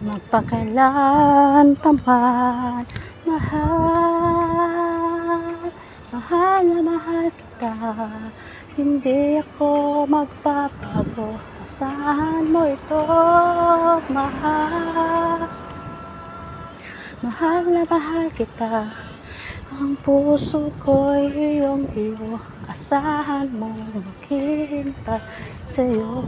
Magpakailan pa man, mahal, mahal na mahal kita. Hindi ako magbabago, asahan mo ito, mahal. Mahal na mahal kita, ang puso ko'y iyong-iyo, asahan mo maghihintay sa'yo.